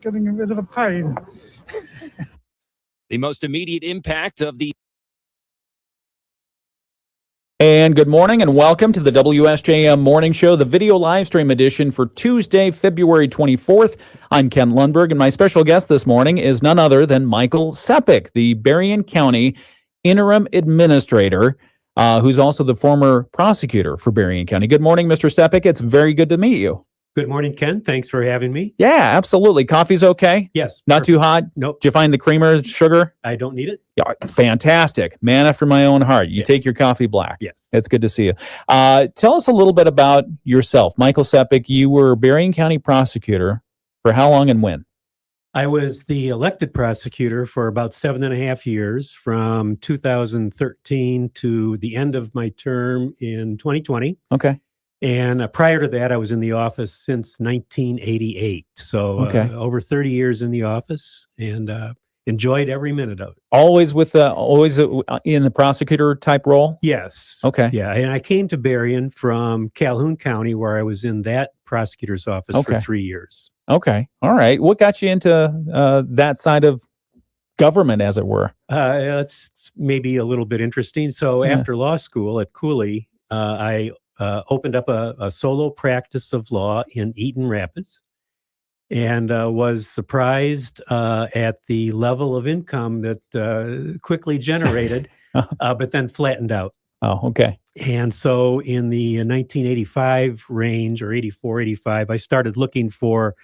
getting a bit of a pain. The most immediate impact of the... And good morning and welcome to the WSJM Morning Show, the video live stream edition for Tuesday, February 24th. I'm Ken Lundberg, and my special guest this morning is none other than Michael Sepic, the Berrien County interim administrator, who's also the former prosecutor for Berrien County. Good morning, Mr. Sepic. It's very good to meet you. Good morning, Ken. Thanks for having me. Yeah, absolutely. Coffee's okay? Yes. Not too hot? Nope. Did you find the creamer, sugar? I don't need it. Yeah, fantastic. Man after my own heart. You take your coffee black. Yes. It's good to see you. Tell us a little bit about yourself. Michael Sepic, you were Berrien County prosecutor for how long and when? I was the elected prosecutor for about 7.5 years, from 2013 to the end of my term in 2020. Okay. And prior to that, I was in the office since 1988. So over 30 years in the office, and enjoyed every minute of it. Always in the prosecutor type role? Yes. Okay. Yeah. And I came to Berrien from Calhoun County, where I was in that prosecutor's office for 3 years. Okay. All right. What got you into that side of government, as it were? It's maybe a little bit interesting. So after law school at Cooley, I opened up a solo practice of law in Eaton Rapids, and was surprised at the level of income that quickly generated, but then flattened out. Oh, okay. And so in the 1985 range, or 84, 85, I started looking for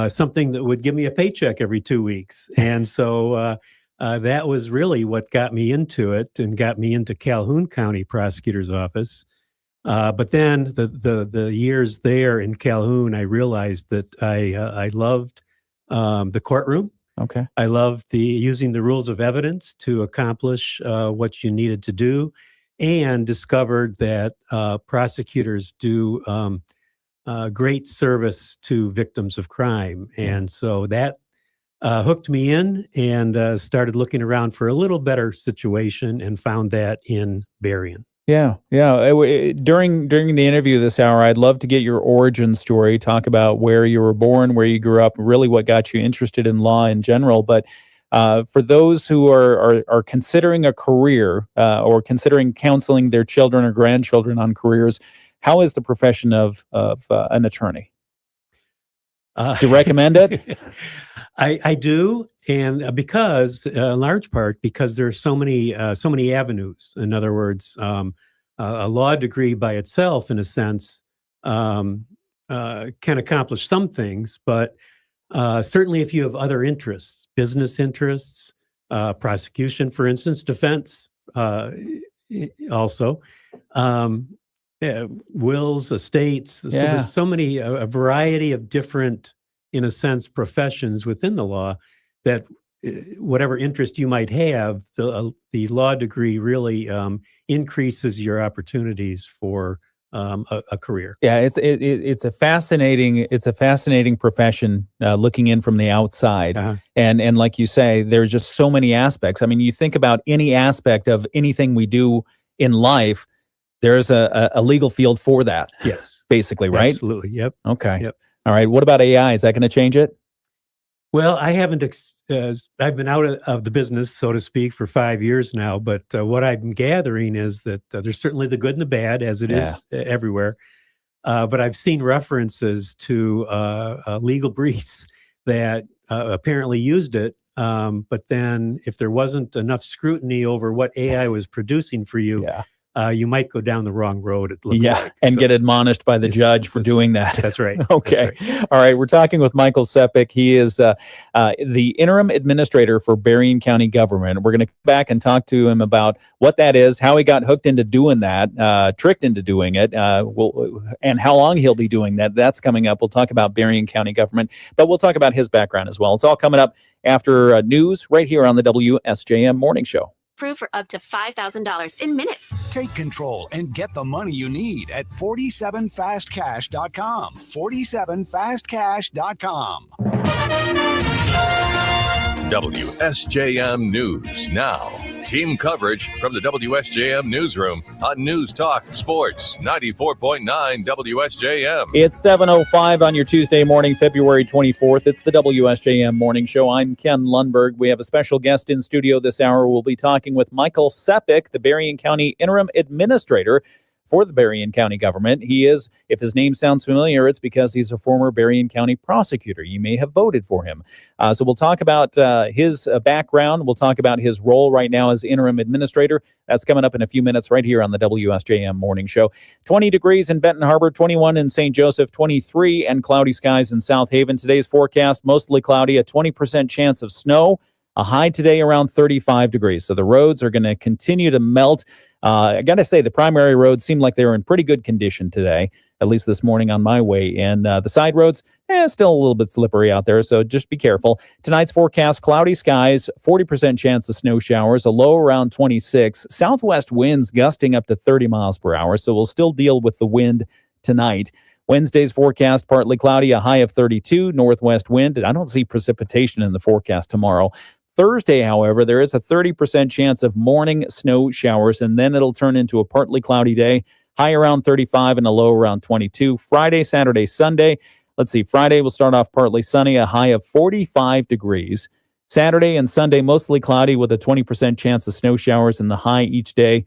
something that would give me a paycheck every 2 weeks. And so that was really what got me into it, and got me into Calhoun County Prosecutor's Office. But then the years there in Calhoun, I realized that I loved the courtroom. Okay. I loved using the rules of evidence to accomplish what you needed to do, and discovered that prosecutors do great service to victims of crime. And so that hooked me in, and started looking around for a little better situation, and found that in Berrien. Yeah. During the interview this hour, I'd love to get your origin story, talk about where you were born, where you grew up, really what got you interested in law in general. But for those who are considering a career, or considering counseling their children or grandchildren on careers, how is the profession of an attorney? Do you recommend it? I do, and because in large part because there are so many avenues. In other words, a law degree by itself, in a sense, can accomplish some things, but certainly if you have other interests, business interests, prosecution, for instance, defense, also, wills, estates. So there's so many, a variety of different, in a sense, professions within the law, that whatever interest you might have, the law degree really increases your opportunities for a career. Yeah, it's a fascinating profession, looking in from the outside. And like you say, there's just so many aspects. I mean, you think about any aspect of anything we do in life, there's a legal field for that. Yes. Basically, right? Absolutely. Yep. Okay. Yep. All right. What about AI? Is that going to change it? Well, I haven't. I've been out of the business, so to speak, for 5 years now. But what I've been gathering is that there's certainly the good and the bad, as it is everywhere. But I've seen references to legal briefs that apparently used it. But then, if there wasn't enough scrutiny over what AI was producing for you, you might go down the wrong road, it looks like. And get admonished by the judge for doing that. That's right. Okay. That's right. All right. We're talking with Michael Sepic. He is the interim administrator for Berrien County government. We're going to come back and talk to him about what that is, how he got hooked into doing that, tricked into doing it, and how long he'll be doing that. That's coming up. We'll talk about Berrien County government, but we'll talk about his background as well. It's all coming up after news right here on the WSJM Morning Show. Approved for up to $5,000 in minutes. Take control and get the money you need at 47fastcash.com. 47fastcash.com. WSJM News now. Team coverage from the WSJM newsroom on News Talk Sports 94.9 WSJM. It's 7:05 on your Tuesday morning, February 24th. It's the WSJM Morning Show. I'm Ken Lundberg. We have a special guest in studio this hour. We'll be talking with Michael Sepic, the Berrien County interim administrator for the Berrien County government. He is, if his name sounds familiar, it's because he's a former Berrien County prosecutor. You may have voted for him. So we'll talk about his background. We'll talk about his role right now as interim administrator. That's coming up in a few minutes right here on the WSJM Morning Show. 20 degrees in Benton Harbor, 21 in St. Joseph, 23 and cloudy skies in South Haven. Today's forecast, mostly cloudy, a 20% chance of snow. A high today around 35 degrees. So the roads are going to continue to melt. I got to say, the primary roads seem like they were in pretty good condition today, at least this morning on my way in. The side roads, still a little bit slippery out there, so just be careful. Tonight's forecast, cloudy skies, 40% chance of snow showers, a low around 26. Southwest winds gusting up to 30 miles per hour, so we'll still deal with the wind tonight. Wednesday's forecast, partly cloudy, a high of 32, northwest wind. And I don't see precipitation in the forecast tomorrow. Thursday, however, there is a 30% chance of morning snow showers, and then it'll turn into a partly cloudy day, high around 35 and a low around 22. Friday, Saturday, Sunday. Let's see, Friday will start off partly sunny, a high of 45 degrees. Saturday and Sunday, mostly cloudy with a 20% chance of snow showers, and the high each day,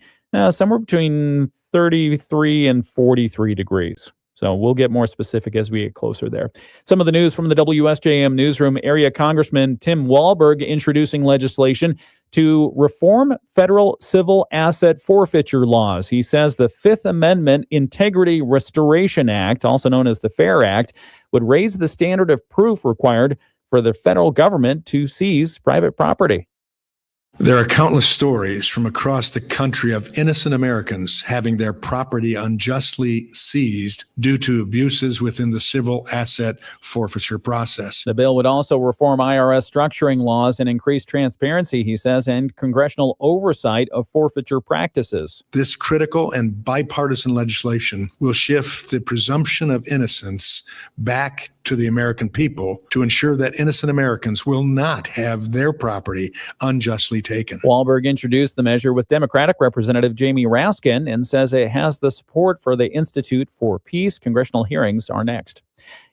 somewhere between 33 and 43 degrees. So we'll get more specific as we get closer there. Some of the news from the WSJM newsroom. Area Congressman Tim Walberg introducing legislation to reform federal civil asset forfeiture laws. He says the Fifth Amendment Integrity Restoration Act, also known as the FAIR Act, would raise the standard of proof required for the federal government to seize private property. There are countless stories from across the country of innocent Americans having their property unjustly seized due to abuses within the civil asset forfeiture process. The bill would also reform IRS structuring laws and increase transparency, he says, and congressional oversight of forfeiture practices. This critical and bipartisan legislation will shift the presumption of innocence back to the American people to ensure that innocent Americans will not have their property unjustly taken. Walberg introduced the measure with Democratic Representative Jamie Raskin and says it has the support for the Institute for Peace. Congressional hearings are next.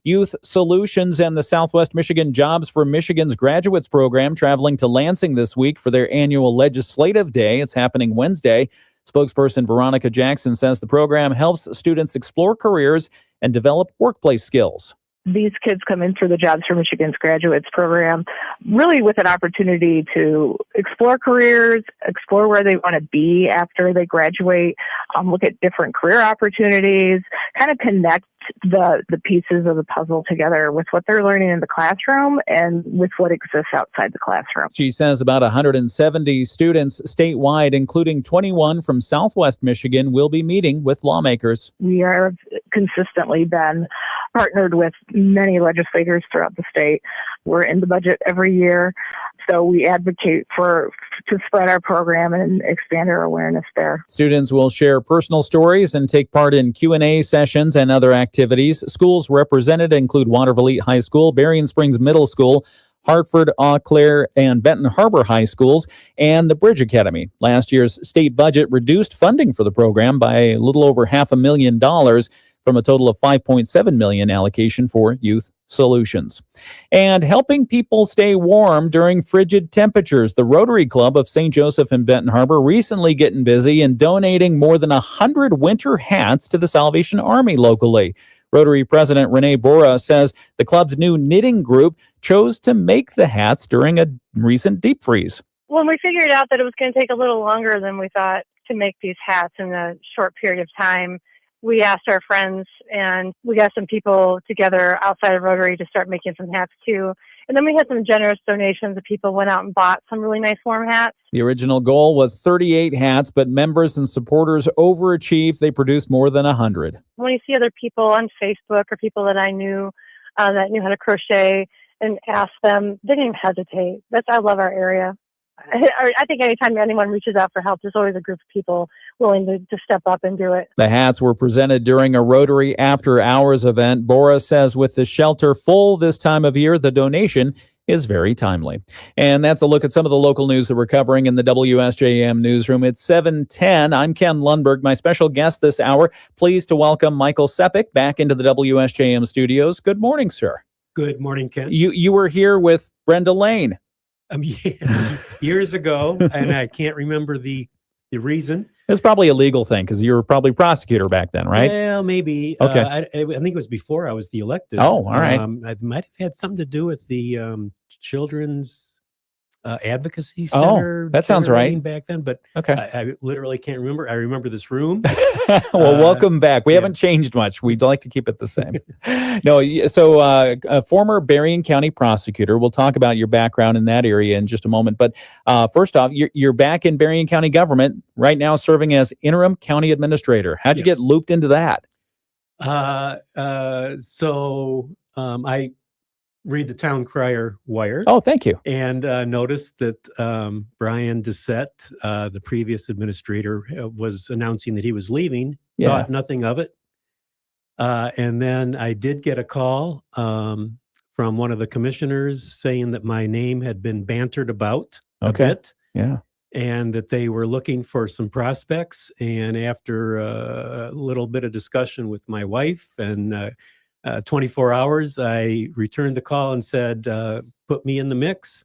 Youth Solutions and the Southwest Michigan Jobs for Michigan's Graduates program traveling to Lansing this week for their annual legislative day. It's happening Wednesday. Spokesperson Veronica Jackson says the program helps students explore careers and develop workplace skills. These kids come in through the Jobs for Michigan's Graduates program really with an opportunity to explore careers, explore where they want to be after they graduate, look at different career opportunities, kind of connect the pieces of the puzzle together with what they're learning in the classroom and with what exists outside the classroom. She says about 170 students statewide, including 21 from Southwest Michigan, will be meeting with lawmakers. We have consistently been partnered with many legislators throughout the state. We're in the budget every year, so we advocate to spread our program and expand our awareness there. Students will share personal stories and take part in Q&A sessions and other activities. Schools represented include Waterville High School, Berrien Springs Middle School, Hartford, Eau Claire, and Benton Harbor High Schools, and the Bridge Academy. Last year's state budget reduced funding for the program by a little over $500,000 from a total of $5.7 million allocation for Youth Solutions. And helping people stay warm during frigid temperatures, the Rotary Club of St. Joseph and Benton Harbor recently getting busy and donating more than 100 winter hats to the Salvation Army locally. Rotary President Renee Bora says the club's new knitting group chose to make the hats during a recent deep freeze. When we figured out that it was going to take a little longer than we thought to make these hats in a short period of time, we asked our friends and we got some people together outside of Rotary to start making some hats too. And then we had some generous donations that people went out and bought some really nice warm hats. The original goal was 38 hats, but members and supporters overachieved. They produced more than 100. When you see other people on Facebook or people that I knew that knew how to crochet and ask them, they didn't even hesitate. I love our area. I think anytime anyone reaches out for help, there's always a group of people willing to step up and do it. The hats were presented during a Rotary after hours event. Bora says with the shelter full this time of year, the donation is very timely. And that's a look at some of the local news that we're covering in the WSJM newsroom. It's 7:10. I'm Ken Lundberg. My special guest this hour, pleased to welcome Michael Sepic back into the WSJM studios. Good morning, sir. Good morning, Ken. You were here with Brenda Lane. Years ago, and I can't remember the reason. It's probably a legal thing because you were probably prosecutor back then, right? Well, maybe. Okay. I think it was before I was the elected. Oh, all right. It might have had something to do with the Children's Advocacy Center. Oh, that sounds right. Back then, but okay. I literally can't remember. I remember this room. Well, welcome back. We haven't changed much. We'd like to keep it the same. No, so a former Berrien County prosecutor. We'll talk about your background in that area in just a moment. But first off, you're back in Berrien County government right now, serving as interim county administrator. How'd you get looped into that? So I read the Town Crier Wire. Oh, thank you. And noticed that Brian Doucette, the previous administrator, was announcing that he was leaving. Yeah. Thought nothing of it. And then I did get a call from one of the commissioners saying that my name had been bantered about a bit. Yeah. And that they were looking for some prospects. And after a little bit of discussion with my wife and 24 hours, I returned the call and said, put me in the mix.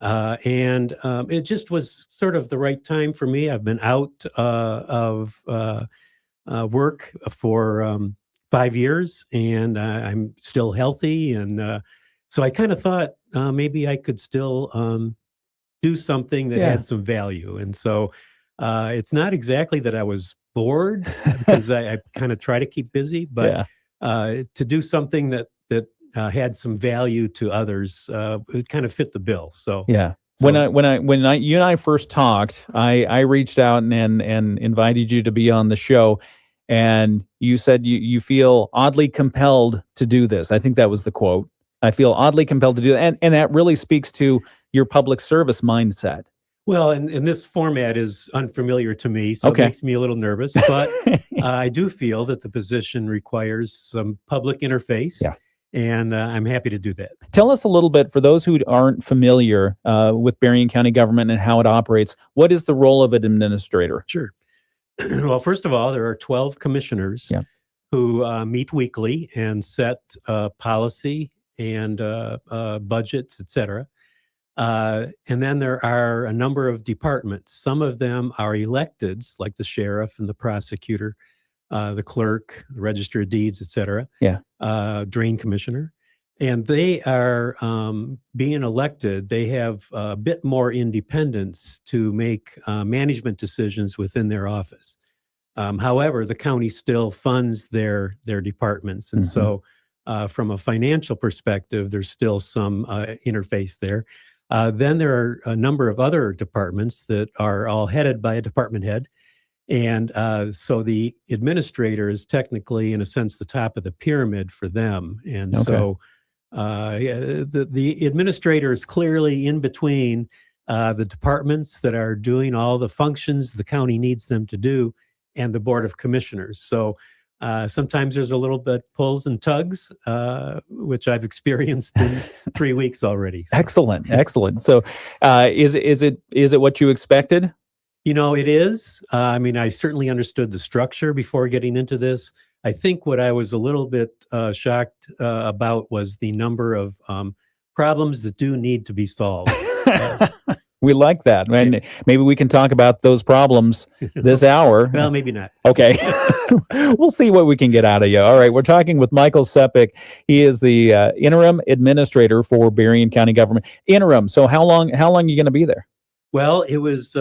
And it just was sort of the right time for me. I've been out of work for 5 years, and I'm still healthy. And so I kind of thought maybe I could still do something that had some value. And so it's not exactly that I was bored, because I kind of try to keep busy, but to do something that had some value to others, it kind of fit the bill. So when you and I first talked, I reached out and invited you to be on the show, and you said you feel oddly compelled to do this. I think that was the quote. I feel oddly compelled to do that, and that really speaks to your public service mindset. Well, and this format is unfamiliar to me, so it makes me a little nervous. But I do feel that the position requires some public interface, and I'm happy to do that. Tell us a little bit, for those who aren't familiar with Berrien County government and how it operates, what is the role of an administrator? Sure. Well, first of all, there are 12 commissioners who meet weekly and set policy and budgets, et cetera. And then there are a number of departments. Some of them are electeds, like the sheriff and the prosecutor, the clerk, the register of deeds, et cetera. Drain commissioner. And they are being elected. They have a bit more independence to make management decisions within their office. However, the county still funds their departments. And so from a financial perspective, there's still some interface there. Then there are a number of other departments that are all headed by a department head. And so the administrator is technically, in a sense, the top of the pyramid for them. And so the administrator is clearly in between the departments that are doing all the functions the county needs them to do and the Board of Commissioners. So sometimes there's a little bit pulls and tugs, which I've experienced in 3 weeks already. So. Excellent. So is it what you expected? You know, it is. I mean, I certainly understood the structure before getting into this. I think what I was a little bit shocked about was the number of problems that do need to be solved. We like that. And maybe we can talk about those problems this hour. Well, maybe not. Okay. We'll see what we can get out of you. All right. We're talking with Michael Sepic. He is the interim administrator for Berrien County government. Interim. So how long are you going to be there? Well, it was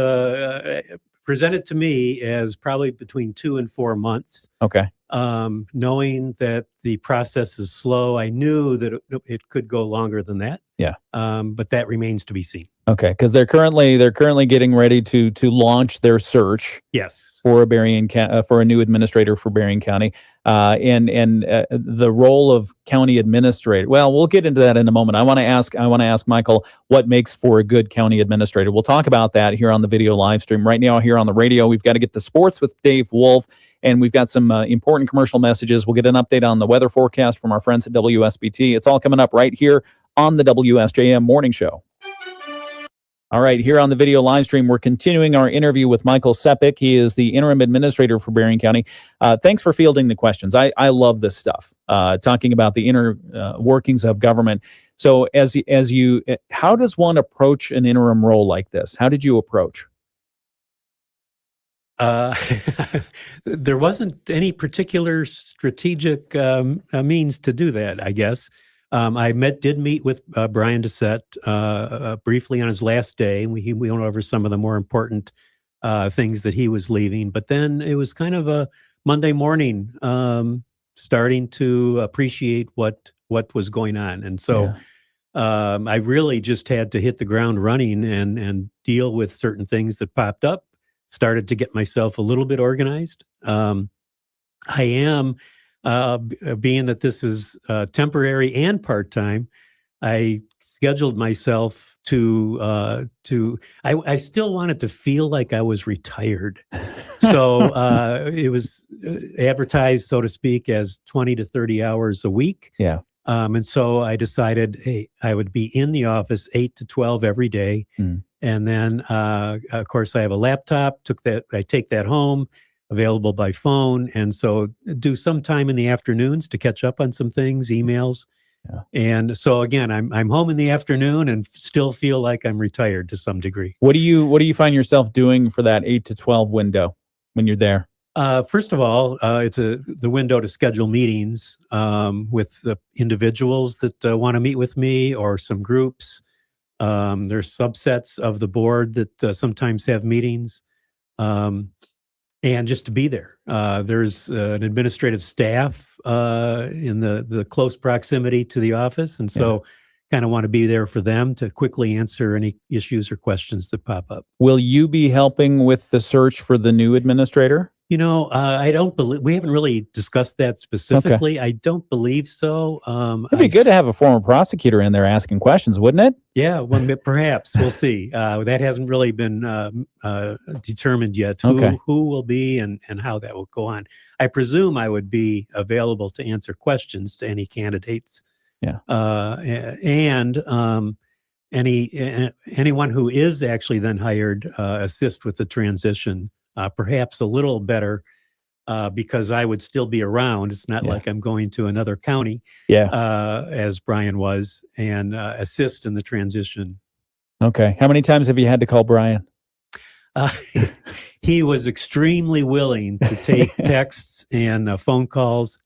presented to me as probably between 2 and 4 months. Okay. Knowing that the process is slow, I knew that it could go longer than that. Yeah. But that remains to be seen. Okay, because they're currently getting ready to launch their search. Yes. For a new administrator for Berrien County, and the role of county administrator. Well, we'll get into that in a moment. I want to ask Michael what makes for a good county administrator. We'll talk about that here on the video live stream. Right now, here on the radio, we've got to get to sports with Dave Wolf, and we've got some important commercial messages. We'll get an update on the weather forecast from our friends at WSBT. It's all coming up right here on the WSJM Morning Show. All right, here on the video live stream, we're continuing our interview with Michael Sepic. He is the interim administrator for Berrien County. Thanks for fielding the questions. I love this stuff, talking about the inner workings of government. So how does one approach an interim role like this? How did you approach? There wasn't any particular strategic means to do that, I guess. I did meet with Brian Doucette briefly on his last day. We went over some of the more important things that he was leaving. But then it was kind of a Monday morning, starting to appreciate what was going on. And so I really just had to hit the ground running and deal with certain things that popped up. Started to get myself a little bit organized. I am, being that this is temporary and part-time, I scheduled myself I still wanted to feel like I was retired. So it was advertised, so to speak, as 20 to 30 hours a week. Yeah. And so I decided, hey, I would be in the office 8 to 12 every day. And then, of course, I have a laptop. I take that home, available by phone, and so do some time in the afternoons to catch up on some things, emails. Yeah. And so again, I'm home in the afternoon and still feel like I'm retired to some degree. What do you find yourself doing for that 8 to 12 window when you're there? First of all, it's the window to schedule meetings with the individuals that want to meet with me or some groups. There's subsets of the board that sometimes have meetings, and just to be there. There's an administrative staff in the close proximity to the office, and so kind of want to be there for them to quickly answer any issues or questions that pop up. Will you be helping with the search for the new administrator? I don't believe, we haven't really discussed that specifically. Okay. I don't believe so. It'd be good to have a former prosecutor in there asking questions, wouldn't it? Yeah, well, perhaps. We'll see. That hasn't really been determined yet, who will be and how that will go on. I presume I would be available to answer questions to any candidates. Yeah. And anyone who is actually then hired, assist with the transition. Perhaps a little better because I would still be around. It's not like I'm going to another county, as Brian was, and assist in the transition. Okay. How many times have you had to call Brian? He was extremely willing to take texts and phone calls.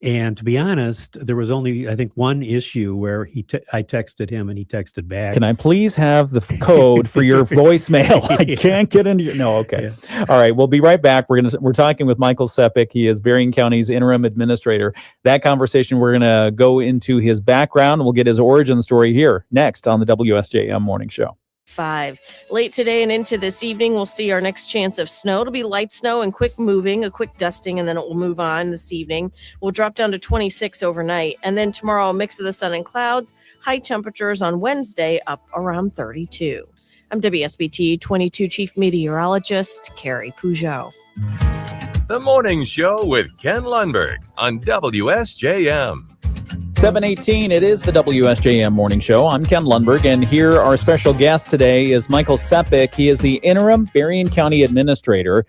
And to be honest, there was only, I think, one issue where I texted him and he texted back. Can I please have the code for your voicemail? I can't get into your... No, okay. Yeah. All right, we'll be right back. We're talking with Michael Sepic. He is Berrien County's interim administrator. That conversation, we're going to go into his background. We'll get his origin story here next on the WSJM Morning Show. 5. Late today and into this evening, we'll see our next chance of snow. It'll be light snow and quick moving, a quick dusting, and then it will move on this evening. We'll drop down to 26 overnight. And then tomorrow, a mix of the sun and clouds. High temperatures on Wednesday up around 32. I'm WSBT 22 Chief Meteorologist Carrie Peugeot. The Morning Show with Ken Lundberg on WSJM. 7:18, it is the WSJM Morning Show. I'm Ken Lundberg, and here our special guest today is Michael Sepic. He is the interim Berrien County administrator.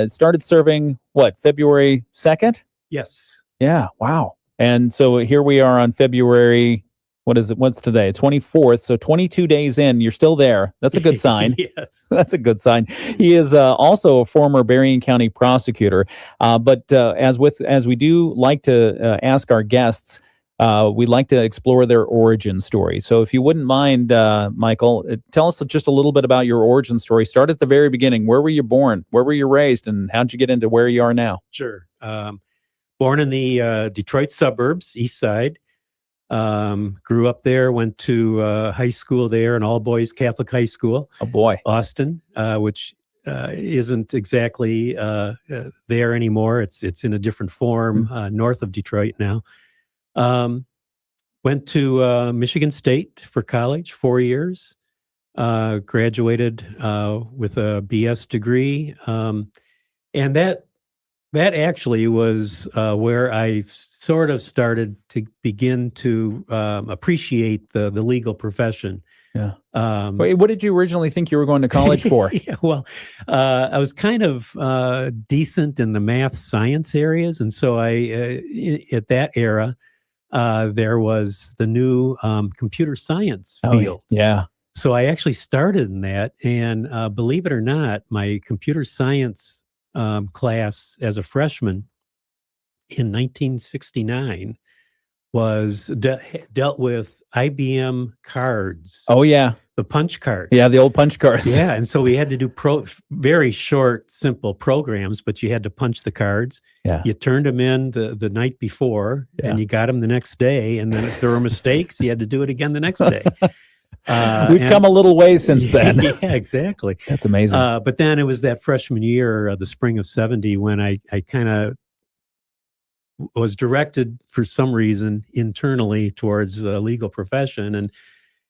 Started serving, February 2nd? Yes. Yeah, wow. And so here we are on February, what's today? 24th, so 22 days in, you're still there. That's a good sign. Yes. That's a good sign. He is also a former Berrien County prosecutor. But as we do like to ask our guests, we'd like to explore their origin story. So if you wouldn't mind, Michael, tell us just a little bit about your origin story. Start at the very beginning. Where were you born? Where were you raised? And how'd you get into where you are now? Sure. Born in the Detroit suburbs, east side. Grew up there, went to high school there, an all-boys Catholic high school. Oh, boy. Austin, which isn't exactly there anymore. It's in a different form, north of Detroit now. Went to Michigan State for college, 4 years, graduated with a BS degree. And that That actually was where I sort of started to begin to appreciate the legal profession. Yeah. Wait, what did you originally think you were going to college for? Yeah, well, I was kind of decent in the math science areas. And so at that era, there was the new computer science field. Yeah. So I actually started in that. And believe it or not, my computer science class as a freshman in 1969 was dealt with IBM cards. Oh, yeah. The punch cards. Yeah, the old punch cards. Yeah, and so we had to do very short, simple programs, but you had to punch the cards. Yeah. You turned them in the night before, and you got them the next day. And then if there were mistakes, you had to do it again the next day. We've come a little way since then. Yeah, exactly. That's amazing. But then it was that freshman year, the spring of 70, when I kind of was directed for some reason internally towards the legal profession, and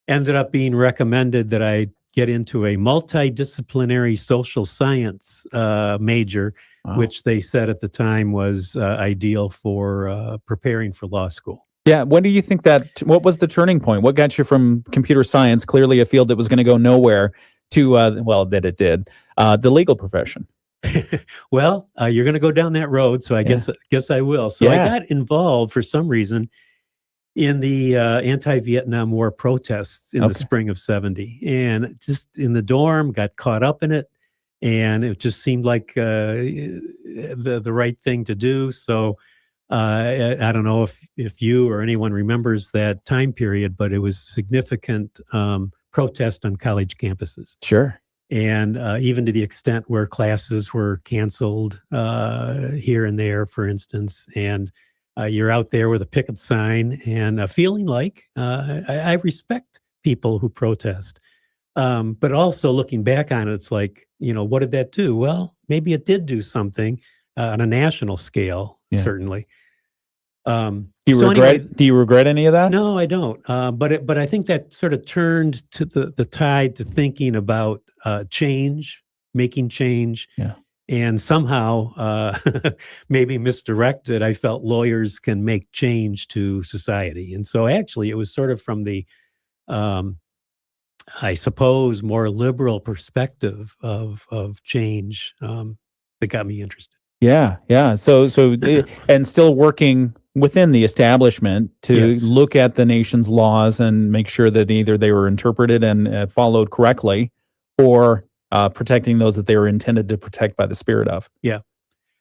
ended up being recommended that I get into a multidisciplinary social science major, which they said at the time was ideal for preparing for law school. Yeah. What do you think what was the turning point? What got you from computer science, clearly a field that was going to go nowhere, to, that it did, the legal profession? Well, you're going to go down that road, so I guess I will. So I got involved for some reason in the anti-Vietnam War protests in the spring of 70, and just in the dorm, got caught up in it, and it just seemed like the right thing to do. So I don't know if you or anyone remembers that time period, but it was significant protest on college campuses. Sure. And even to the extent where classes were canceled here and there, for instance, and you're out there with a picket sign and feeling like I respect people who protest. But also looking back on it, it's like, what did that do? Well, maybe it did do something on a national scale, certainly. Do you regret any of that? No, I don't. But I think that sort of turned to the tide to thinking about change, making change. Yeah. And somehow, maybe misdirected, I felt lawyers can make change to society. And so actually it was sort of from the, I suppose, more liberal perspective of change that got me interested. Yeah. Yeah. So and still working within the establishment to look at the nation's laws and make sure that either they were interpreted and followed correctly, or protecting those that they were intended to protect by the spirit of. Yeah.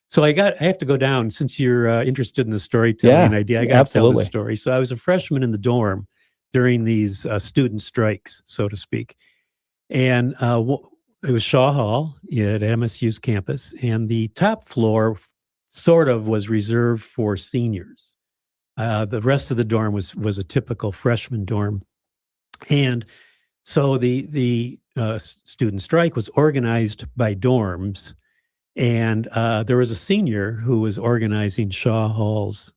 So I have to go down, since you're interested in the storytelling idea. I got to tell the story. So I was a freshman in the dorm during these student strikes, so to speak. And it was Shaw Hall at MSU's campus, and the top floor sort of was reserved for seniors. The rest of the dorm was a typical freshman dorm. And so the student strike was organized by dorms, and there was a senior who was organizing Shaw Hall's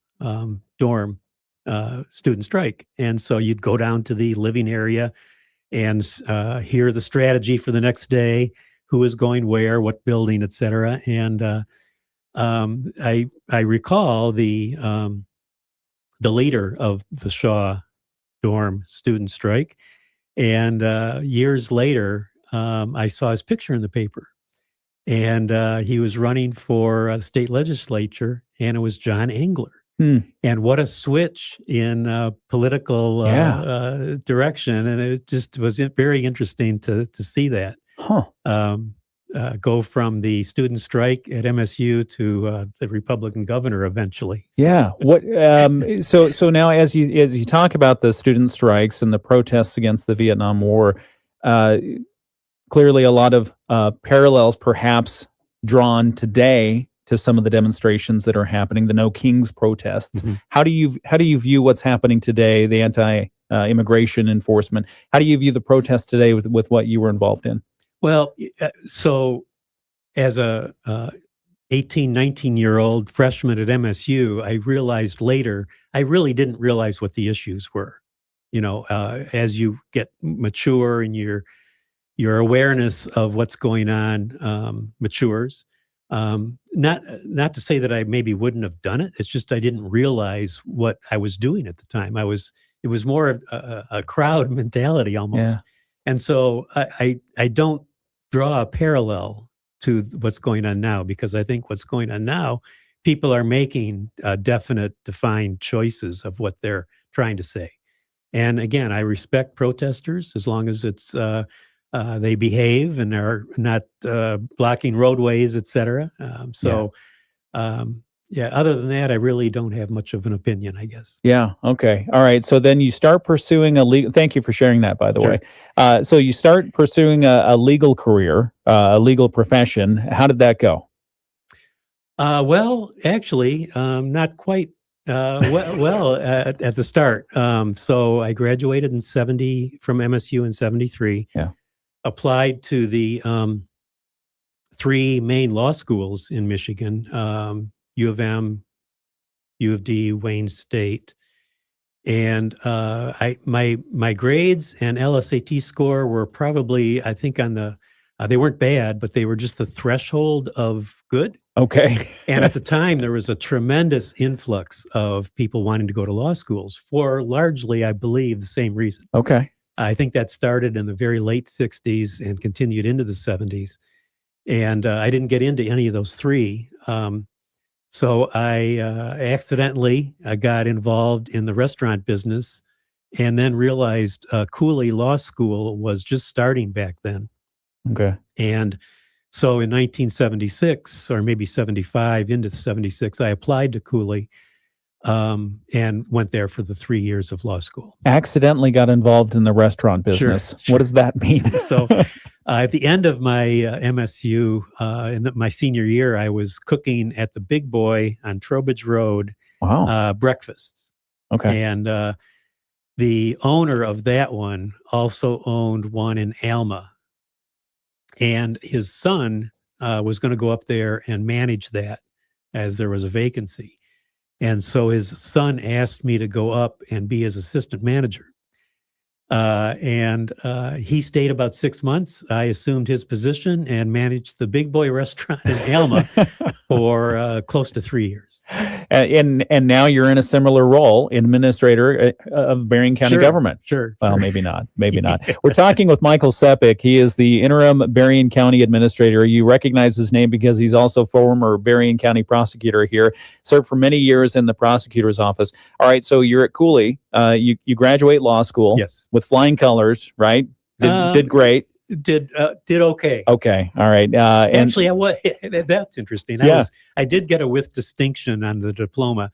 dorm student strike. And so you'd go down to the living area and hear the strategy for the next day, who is going where, what building, et cetera. And I recall the leader of the Shaw dorm student strike. And years later, I saw his picture in the paper, and he was running for a state legislature, and it was John Engler. And what a switch in political direction. And it just was very interesting to see that. Go from the student strike at MSU to the Republican governor eventually. Yeah. What? So now, as you talk about the student strikes and the protests against the Vietnam War, clearly a lot of parallels, perhaps drawn today to some of the demonstrations that are happening, the No Kings protests. Mm-hmm. How do you view what's happening today, the anti-immigration enforcement? How do you view the protests today with what you were involved in? Well, so as a 18, 19-year-old freshman at MSU, I realized later, I really didn't realize what the issues were. As you get mature and your awareness of what's going on matures, Not to say that I maybe wouldn't have done it. It's just I didn't realize what I was doing at the time. It was more of a crowd mentality almost. Yeah. And so I don't draw a parallel to what's going on now, because I think what's going on now, people are making definite, defined choices of what they're trying to say. And again, I respect protesters as long as it's they behave and are not blocking roadways, et cetera. Other than that, I really don't have much of an opinion, I guess. Yeah. Okay. All right. So then you start pursuing a legal. Thank you for sharing that, by the Sure. way. So you start pursuing a legal career, a legal profession. How did that go? Well, actually, not quite well at the start. So I graduated from MSU in 73. Yeah. Applied to the 3 main law schools in Michigan, U of M, U of D, Wayne State. And my grades and LSAT score were probably, I think, on they weren't bad, but they were just the threshold of good. Okay. And at the time, there was a tremendous influx of people wanting to go to law schools for largely, I believe, the same reason. Okay. I think that started in the very late 60s and continued into the 70s. And I didn't get into any of those 3. So I accidentally got involved in the restaurant business, and then realized Cooley Law School was just starting back then. Okay. And so in 1976, or maybe 75 into 76, I applied to Cooley and went there for the 3 years of law school. Accidentally got involved in the restaurant business. Sure. What does that mean? So at the end of my MSU, in my senior year, I was cooking at the Big Boy on Trowbridge Road. Wow. Breakfasts. Okay. And the owner of that one also owned one in Alma. And his son was going to go up there and manage that, as there was a vacancy. And so his son asked me to go up and be his assistant manager. And he stayed about 6 months. I assumed his position and managed the Big Boy restaurant in Alma for close to 3 years. And now you're in a similar role, administrator of Berrien County government. Sure. Well, maybe not. Maybe not. We're talking with Michael Sepic. He is the interim Berrien County administrator. You recognize his name because he's also former Berrien County prosecutor here. Served for many years in the prosecutor's office. All right. So you're at Cooley. You graduate law school. Yes. With flying colors, right? Did great. Did okay. Okay. All right. Actually, that's interesting. Yeah. I did get a with distinction on the diploma,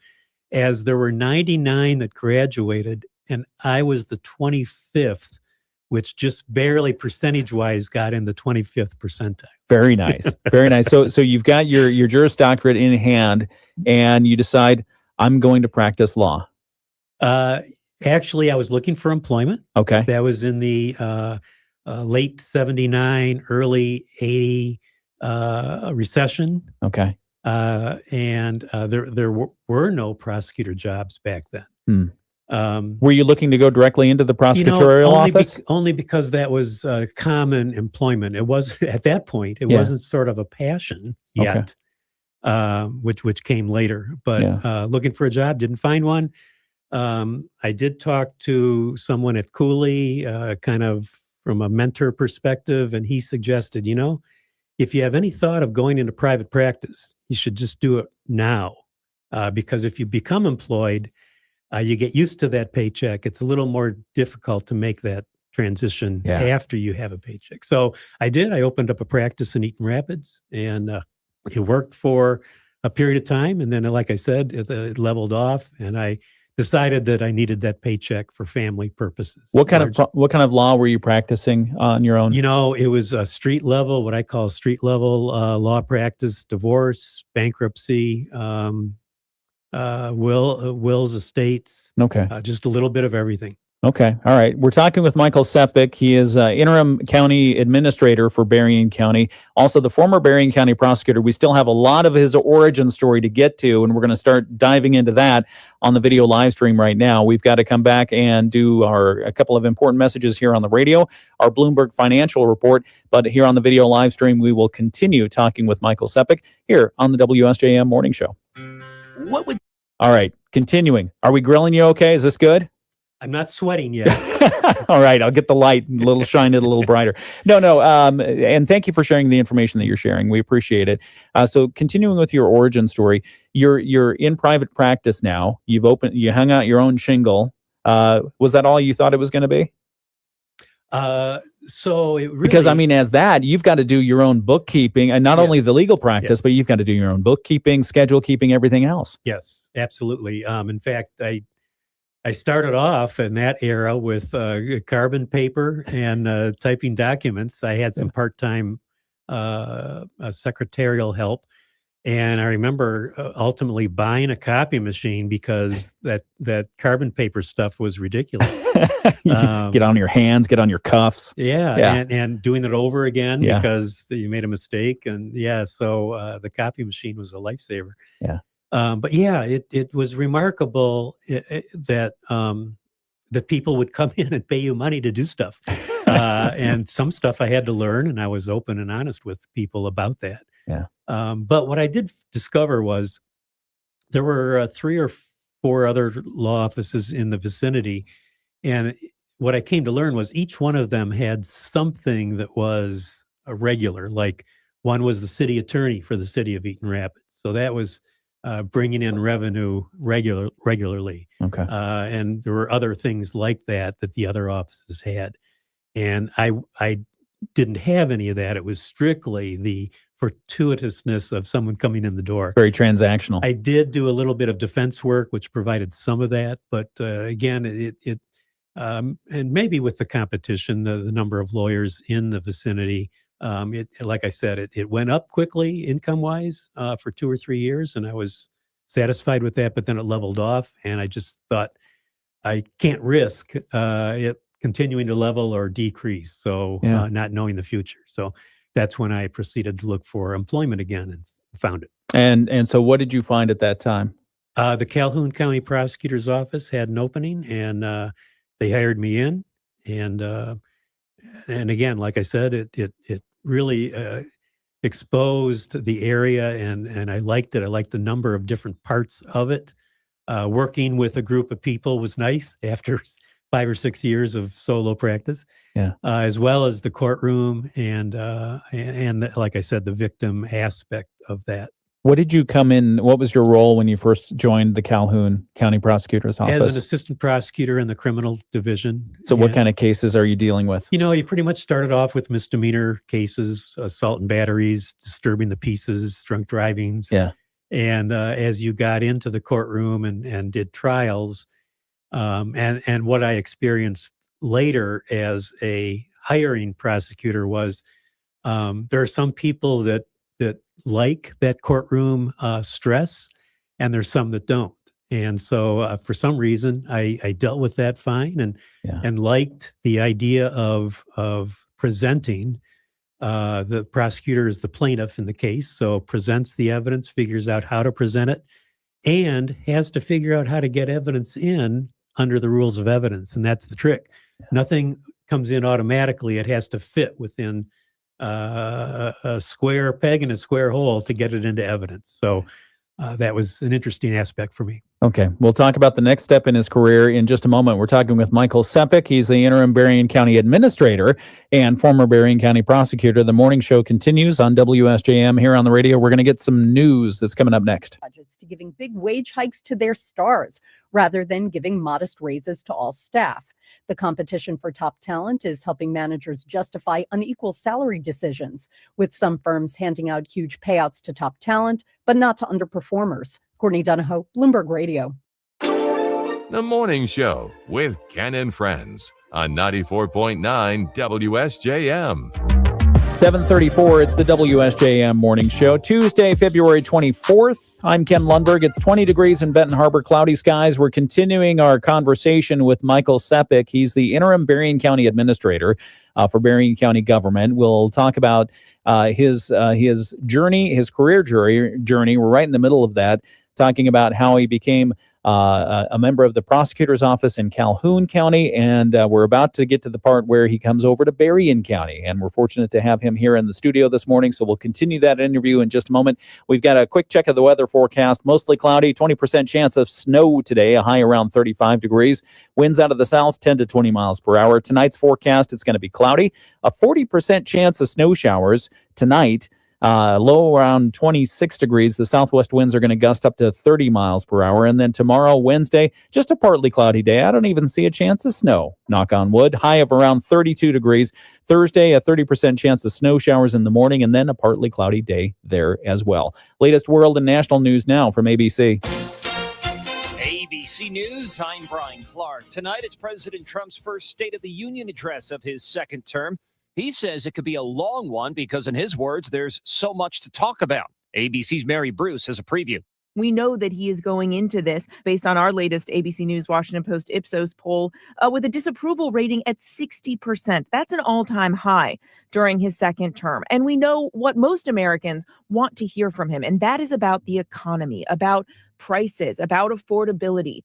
as there were 99 that graduated, and I was the 25th, which just barely percentage-wise got in the 25th percentile. Very nice. Very nice. So you've got your Juris Doctorate in hand, and you decide, I'm going to practice law. Actually, I was looking for employment. Okay. That was in the late 79, early 80 recession. Okay. And there were no prosecutor jobs back then. Were you looking to go directly into the prosecutorial office? Only because that was common employment. It was at that point. It wasn't sort of a passion yet, which came later. But looking for a job, didn't find one. I did talk to someone at Cooley, kind of from a mentor perspective, and he suggested, if you have any thought of going into private practice, you should just do it now, because if you become employed, you get used to that paycheck. It's a little more difficult to make that transition after you have a paycheck. So I did. I opened up a practice in Eaton Rapids, and it worked for a period of time. And then, like I said, it leveled off, and I decided that I needed that paycheck for family purposes. What kind of law were you practicing on your own? It was a street level, what I call street level law practice, divorce, bankruptcy, wills, estates. Okay. Just a little bit of everything. Okay. All right. We're talking with Michael Sepic. He is interim county administrator for Berrien County, also the former Berrien County prosecutor. We still have a lot of his origin story to get to, and we're going to start diving into that on the video live stream right now. We've got to come back and do a couple of important messages here on the radio, our Bloomberg financial report. But here on the video live stream, we will continue talking with Michael Sepic here on the WSJM Morning Show. All right. Continuing. Are we grilling you okay? Is this good? I'm not sweating yet. All right, I'll get the light, shine it a little brighter. No, and thank you for sharing the information that you're sharing. We appreciate it. So, continuing with your origin story, you're in private practice now. You hung out your own shingle. Was that all you thought it was going to be? So it really, because as that, you've got to do your own bookkeeping, and not only the legal practice, but you've got to do your own bookkeeping, schedule keeping, everything else. Yes, absolutely. In fact, I started off in that era with carbon paper and typing documents. I had some part-time secretarial help. And I remember ultimately buying a copy machine because that carbon paper stuff was ridiculous. Get on your hands, get on your cuffs. Yeah. And doing it over again because you made a mistake. And so the copy machine was a lifesaver. Yeah. But it was remarkable that people would come in and pay you money to do stuff. And some stuff I had to learn, and I was open and honest with people about that. Yeah. But what I did discover was there were 3 or 4 other law offices in the vicinity. And what I came to learn was each one of them had something that was a regular. Like one was the city attorney for the city of Eaton Rapids. So that was bringing in revenue regularly. Okay. And there were other things like that the other offices had. And I didn't have any of that. It was strictly the fortuitousness of someone coming in the door. Very transactional. I did do a little bit of defense work, which provided some of that. But again, it and maybe with the competition, the number of lawyers in the vicinity, like I said, it went up quickly income-wise for 2 or 3 years, and I was satisfied with that. But then it leveled off, and I just thought I can't risk it continuing to level or decrease. So not knowing the future. So that's when I proceeded to look for employment again and found it. And so what did you find at that time? The Calhoun County Prosecutor's Office had an opening, and they hired me in. And again, like I said, it really exposed the area, and I liked it. I liked the number of different parts of it. Working with a group of people was nice after 5 or 6 years of solo practice. Yeah. As well as the courtroom and like I said, the victim aspect of that. What did you come in? What was your role when you first joined the Calhoun County Prosecutor's Office? As an assistant prosecutor in the criminal division. So what kind of cases are you dealing with? You pretty much started off with misdemeanor cases, assault and batteries, disturbing the peaces, drunk drivings. Yeah. And as you got into the courtroom and did trials, and what I experienced later as a hiring prosecutor was there are some people that like that courtroom stress, and there's some that don't. And so for some reason, I dealt with that fine and liked the idea of presenting. The prosecutor is the plaintiff in the case, so presents the evidence, figures out how to present it, and has to figure out how to get evidence in under the rules of evidence. And that's the trick. Yeah. Nothing comes in automatically. It has to fit within a square peg in a square hole to get it into evidence. So that was an interesting aspect for me. Okay. We'll talk about the next step in his career in just a moment. We're talking with Michael Sepic. He's the interim Berrien County administrator and former Berrien County prosecutor. The morning show continues on WSJM here on the radio. We're going to get some news that's coming up next. Budgets to giving big wage hikes to their stars rather than giving modest raises to all staff. The competition for top talent is helping managers justify unequal salary decisions, with some firms handing out huge payouts to top talent, but not to underperformers. Courtney Donahoe, Bloomberg Radio. The Morning Show with Ken and Friends on 94.9 WSJM. 7:34, it's the WSJM Morning Show. Tuesday, February 24th. I'm Ken Lundberg. It's 20 degrees in Benton Harbor, cloudy skies. We're continuing our conversation with Michael Sepic. He's the interim Berrien County administrator for Berrien County government. We'll talk about his journey, his career journey. We're right in the middle of that, talking about how he became a member of the prosecutor's office in Calhoun County, and we're about to get to the part where he comes over to Berrien County, and we're fortunate to have him here in the studio this morning, so we'll continue that interview in just a moment. We've got a quick check of the weather forecast. Mostly cloudy, 20% chance of snow today, a high around 35 degrees. Winds out of the south, 10 to 20 miles per hour. Tonight's forecast, it's going to be cloudy, a 40% chance of snow showers tonight. Low around 26 degrees. The southwest winds are going to gust up to 30 miles per hour. And then tomorrow, Wednesday, just a partly cloudy day. I don't even see a chance of snow, knock on wood. High of around 32 degrees. Thursday, a 30% chance of snow showers in the morning, and then a partly cloudy day there as well. Latest world and national news now from ABC. ABC News, I'm Brian Clark. Tonight, it's President Trump's first State of the Union address of his second term. He says it could be a long one because, in his words, there's so much to talk about. ABC's Mary Bruce has a preview. We know that he is going into this based on our latest ABC News Washington Post Ipsos poll with a disapproval rating at 60%. That's an all-time high during his second term. And we know what most Americans want to hear from him, and that is about the economy, about prices, about affordability.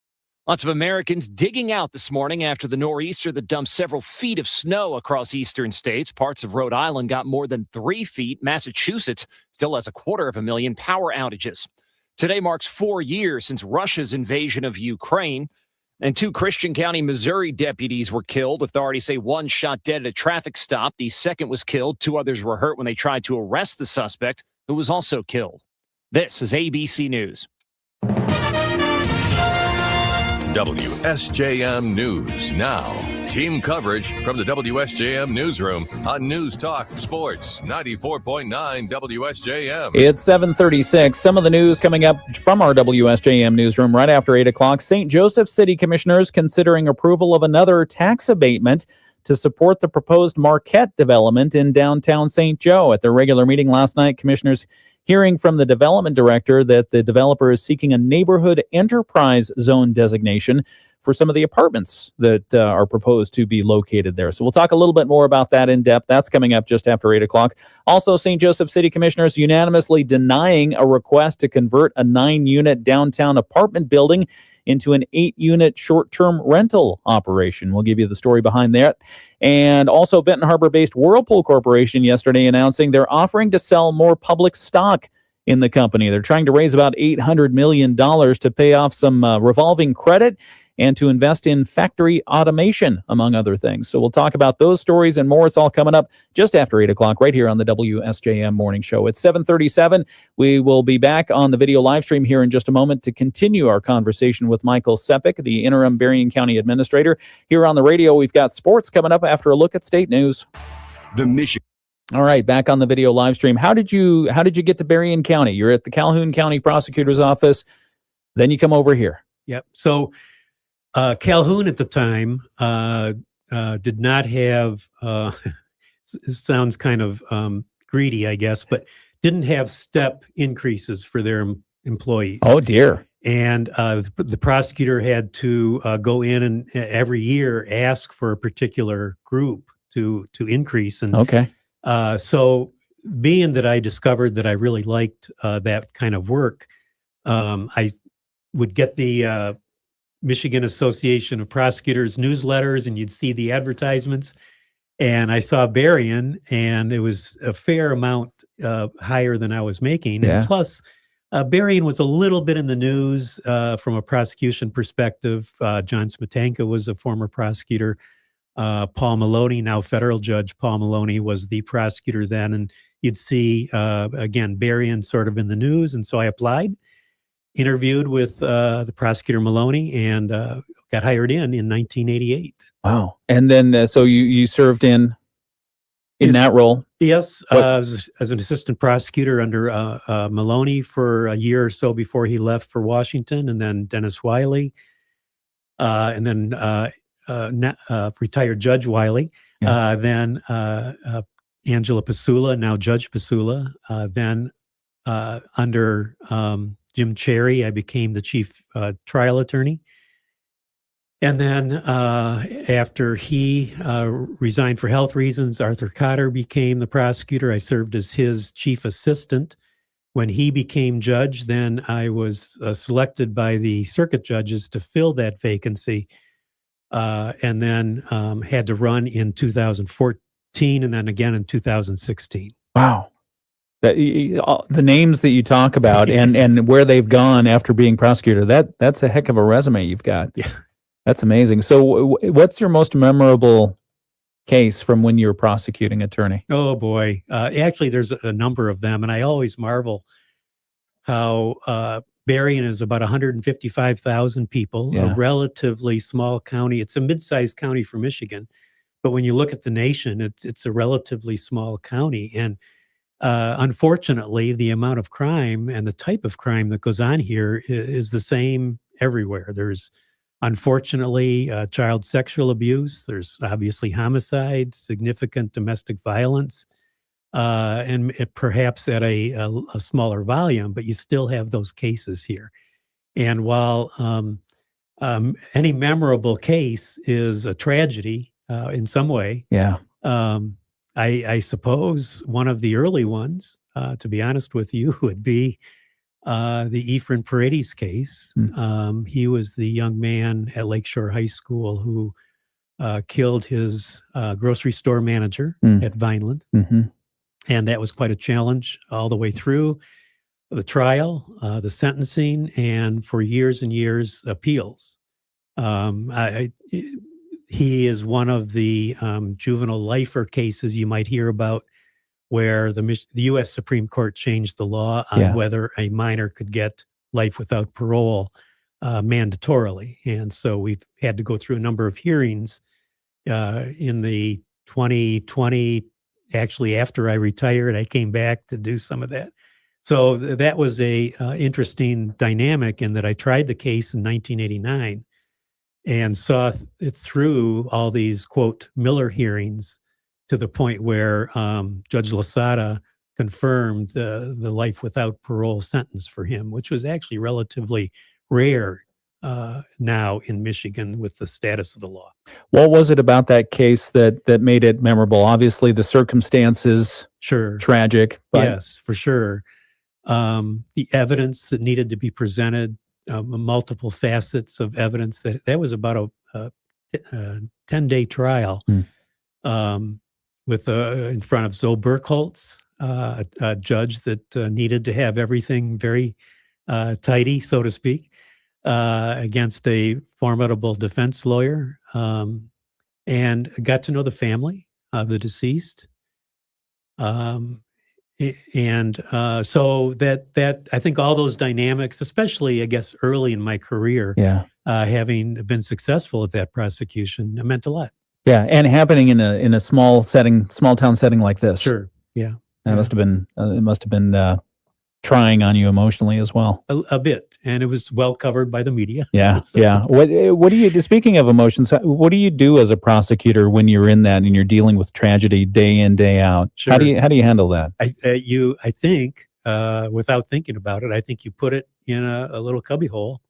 Lots of Americans digging out this morning after the nor'easter that dumped several feet of snow across eastern states. Parts of Rhode Island got more than 3 feet. Massachusetts still has 250,000 power outages. Today marks 4 years since Russia's invasion of Ukraine. And 2 Christian County, Missouri deputies were killed. Authorities say one shot dead at a traffic stop. The second was killed. 2 others were hurt when they tried to arrest the suspect, who was also killed. This is ABC News. WSJM News Now. Team coverage from the WSJM Newsroom on News Talk Sports 94.9 WSJM. It's 7:36. Some of the news coming up from our WSJM Newsroom right after 8 o'clock. St. Joseph City Commissioners considering approval of another tax abatement to support the proposed Marquette development in downtown St. Joe. At their regular meeting last night, commissioners hearing from the development director that the developer is seeking a neighborhood enterprise zone designation for some of the apartments that are proposed to be located there. So we'll talk a little bit more about that in depth. That's coming up just after 8 o'clock. Also, St. Joseph City Commissioners unanimously denying a request to convert a 9-unit downtown apartment building into an 8-unit short-term rental operation. We'll give you the story behind that. And also, Benton Harbor-based Whirlpool Corporation yesterday announcing they're offering to sell more public stock in the company. They're trying to raise about $800 million to pay off some revolving credit and to invest in factory automation, among other things. So we'll talk about those stories and more. It's all coming up just after 8 o'clock right here on the WSJM Morning Show. It's 7:37. We will be back on the video live stream here in just a moment to continue our conversation with Michael Sepic, the interim Berrien County administrator. Here on the radio, we've got sports coming up after a look at state news. The Michigan. All right, back on the video live stream. How did you get to Berrien County? You're at the Calhoun County Prosecutor's Office. Then you come over here. Yep. So Calhoun at the time did not have, it sounds kind of greedy, I guess, but didn't have step increases for their employees. Oh, dear. And the prosecutor had to go in and every year ask for a particular group to increase. And okay. So being that I discovered that I really liked that kind of work, I would get the Michigan Association of Prosecutors newsletters, and you'd see the advertisements. And I saw Berrien, and it was a fair amount higher than I was making. Yeah. And plus, Berrien was a little bit in the news from a prosecution perspective. John Smetanka was a former prosecutor. Paul Maloney, now federal judge Paul Maloney, was the prosecutor then. And you'd see, again, Berrien sort of in the news. And so I applied, interviewed with the prosecutor Maloney, and got hired in 1988. Wow. And then so you served in that role? Yes, as an assistant prosecutor under Maloney for a year or so before he left for Washington, and then Dennis Wiley, and then retired Judge Wiley, then Angela Pasula, now Judge Pasula. Then under Jim Cherry, I became the chief trial attorney. And then after he resigned for health reasons, Arthur Cotter became the prosecutor. I served as his chief assistant. When he became judge, then I was selected by the circuit judges to fill that vacancy, and then had to run in 2014 and then again in 2016. Wow. The names that you talk about and where they've gone after being prosecutor, that's a heck of a resume you've got. Yeah. That's amazing. So what's your most memorable case from when you were prosecuting attorney? Oh, boy. Actually, there's a number of them, and I always marvel how Berrien is about 155,000 people, a relatively small county. It's a mid-sized county for Michigan, but when you look at the nation, it's a relatively small county. And unfortunately, the amount of crime and the type of crime that goes on here is the same everywhere. There's unfortunately child sexual abuse. There's obviously homicide, significant domestic violence, and perhaps at a smaller volume, but you still have those cases here. And while any memorable case is a tragedy in some way, I suppose one of the early ones, to be honest with you, would be the Ephraim Paredes case. He was the young man at Lakeshore High School who killed his grocery store manager at Vineland. And that was quite a challenge all the way through the trial, the sentencing, and for years and years, appeals. He is one of the juvenile lifer cases you might hear about where the U.S. Supreme Court changed the law on whether a minor could get life without parole mandatorily. And so we've had to go through a number of hearings in the 2020. Actually, after I retired, I came back to do some of that. So that was a interesting dynamic in that I tried the case in 1989 and saw it through all these, quote, Miller hearings to the point where Judge Losada confirmed the life without parole sentence for him, which was actually relatively rare now in Michigan with the status of the law. What was it about that case that made it memorable? Obviously, the circumstances, tragic. But yes, for sure. The evidence that needed to be presented, multiple facets of evidence. That was about a 10-day trial. With in front of Zoe Burkholz, a judge that needed to have everything very tidy, so to speak, against a formidable defense lawyer, and got to know the family of the deceased. So that I think all those dynamics, especially I guess early in my career, having been successful at that prosecution, it meant a lot. Yeah, and happening in a small town setting like this. Sure. Yeah. It must have been trying on you emotionally as well. A bit, and it was well covered by the media. Yeah, yeah. What do you do? Speaking of emotions, what do you do as a prosecutor when you're in that and you're dealing with tragedy day in, day out? Sure. How do you handle that? I think without thinking about it, I think you put it in a little cubbyhole,